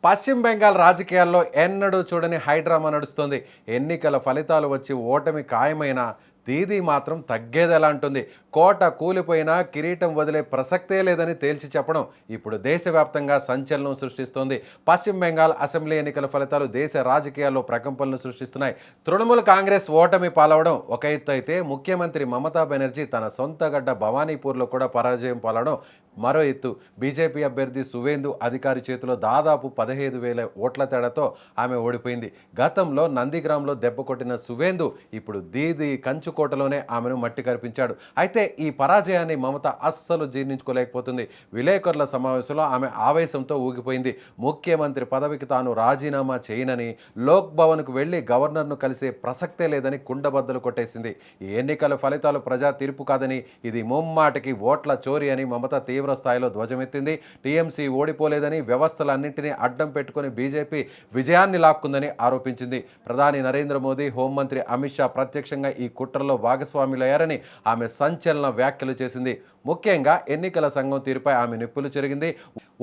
పశ్చిమ బెంగాల్ రాజకీయాల్లో ఎన్నడూ చూడని హైడ్రామా నడుస్తుంది. ఎన్నికల ఫలితాలు వచ్చి ఓటమి ఖాయమైన దీదీ మాత్రం తగ్గేదెలా అంటుంది. కోట కూలిపోయినా కిరీటం వదిలే ప్రసక్తే లేదని తేల్చి చెప్పడం ఇప్పుడు దేశవ్యాప్తంగా సంచలనం సృష్టిస్తోంది. పశ్చిమ బెంగాల్ అసెంబ్లీ ఎన్నికల ఫలితాలు దేశ రాజకీయాల్లో ప్రకంపనలు సృష్టిస్తున్నాయి. తృణమూల్ కాంగ్రెస్ ఓటమి పాలవడం ఒక ఎత్తు అయితే, ముఖ్యమంత్రి మమతా బెనర్జీ తన సొంత గడ్డ భవానీపూర్లో కూడా పరాజయం పాలవడం మరో ఎత్తు. బీజేపీ అభ్యర్థి సువేందు అధికారి చేతిలో దాదాపు 15,000 ఓట్ల తేడాతో ఆమె ఓడిపోయింది. గతంలో నందిగ్రామ్లో దెబ్బ కొట్టిన సువేందు ఇప్పుడు దీది కంచుకోటలోనే ఆమెను మట్టి కరిపించాడు. అయితే ఈ పరాజయాన్ని మమత అస్సలు జీర్ణించుకోలేకపోతుంది. విలేకరుల సమావేశంలో ఆమె ఆవేశంతో ఊగిపోయింది. ముఖ్యమంత్రి పదవికి తాను రాజీనామా చేయనని, లోక్ భవన్కు వెళ్లి గవర్నర్ను కలిసే ప్రసక్తే లేదని కుండబద్దలు కొట్టేసింది. ఈ ఎన్నికల ఫలితాలు ప్రజా తీర్పు కాదని, ఇది ముమ్మాటికి ఓట్ల చోరీ అని మమత తీవ్ర స్థాయిలో ధ్వజమెత్తింది. టీఎంసీ ఓడిపోలేదని, వ్యవస్థలన్నింటినీ అడ్డం పెట్టుకుని బీజేపీ విజయాన్ని లాక్కుందని ఆరోపించింది. ప్రధాని నరేంద్ర మోదీ, హోంమంత్రి అమిత్ షా ప్రత్యక్షంగా ఈ కుట్రలో భాగస్వాములయ్యారని ఆమె సంచలన వ్యాఖ్యలు చేసింది. ముఖ్యంగా ఎన్నికల సంఘం తీరుపై ఆమె నిప్పులు చెరిగింది.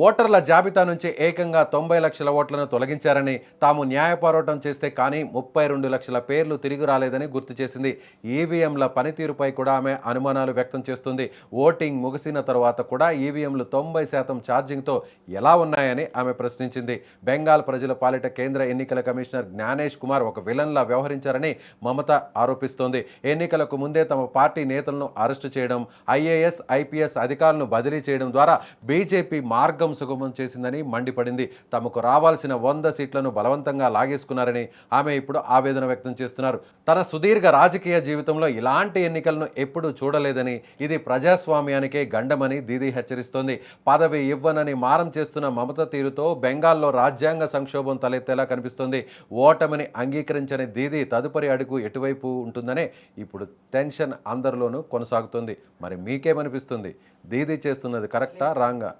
ఓటర్ల జాబితా నుంచి ఏకంగా 90 లక్షల ఓట్లను తొలగించారని, తాము న్యాయ పోరాటం చేస్తే కానీ 32 లక్షల పేర్లు తిరిగి రాలేదని గుర్తు చేసింది. ఈవీఎంల పనితీరుపై కూడా ఆమె అనుమానాలు వ్యక్తం చేస్తుంది. ఓటింగ్ ముగిసిన తర్వాత కూడా ఈవీఎంలు 90% ఛార్జింగ్తో ఎలా ఉన్నాయని ఆమె ప్రశ్నించింది. బెంగాల్ ప్రజల పాలిట కేంద్ర ఎన్నికల కమిషనర్ జ్ఞానేష్ కుమార్ ఒక విలన్లా వ్యవహరించారని మమత ఆరోపిస్తోంది. ఎన్నికలకు ముందే తమ పార్టీ నేతలను అరెస్టు చేయడం, ఐఏఎస్, ఐపీఎస్ అధికారులను బదిలీ చేయడం ద్వారా బీజేపీ మార్గం సుగమం చేసిందని మండిపడింది. తమకు రావాల్సిన 100 సీట్లను బలవంతంగా లాగేసుకున్నారని ఆమె ఇప్పుడు ఆవేదన వ్యక్తం చేస్తున్నారు. తన సుదీర్ఘ రాజకీయ జీవితంలో ఇలాంటి ఎన్నికలను ఎప్పుడూ చూడలేదని, ఇది ప్రజాస్వామ్యానికే గండమని దీదీ హెచ్చరిస్తోంది. పదవి ఇవ్వనని మారం చేస్తున్న మమత తీరుతో బెంగాల్లో రాజ్యాంగ సంక్షోభం తలెత్తేలా కనిపిస్తోంది. ఓటమిని అంగీకరించని దీదీ తదుపరి అడుగు ఎటువైపు ఉంటుందనే ఇప్పుడు టెన్షన్ అందరిలోనూ కొనసాగుతుంది. మరి మీకేమనిపిస్తుంది? దీదీ చేస్తున్నది కరెక్టా, రాంగా?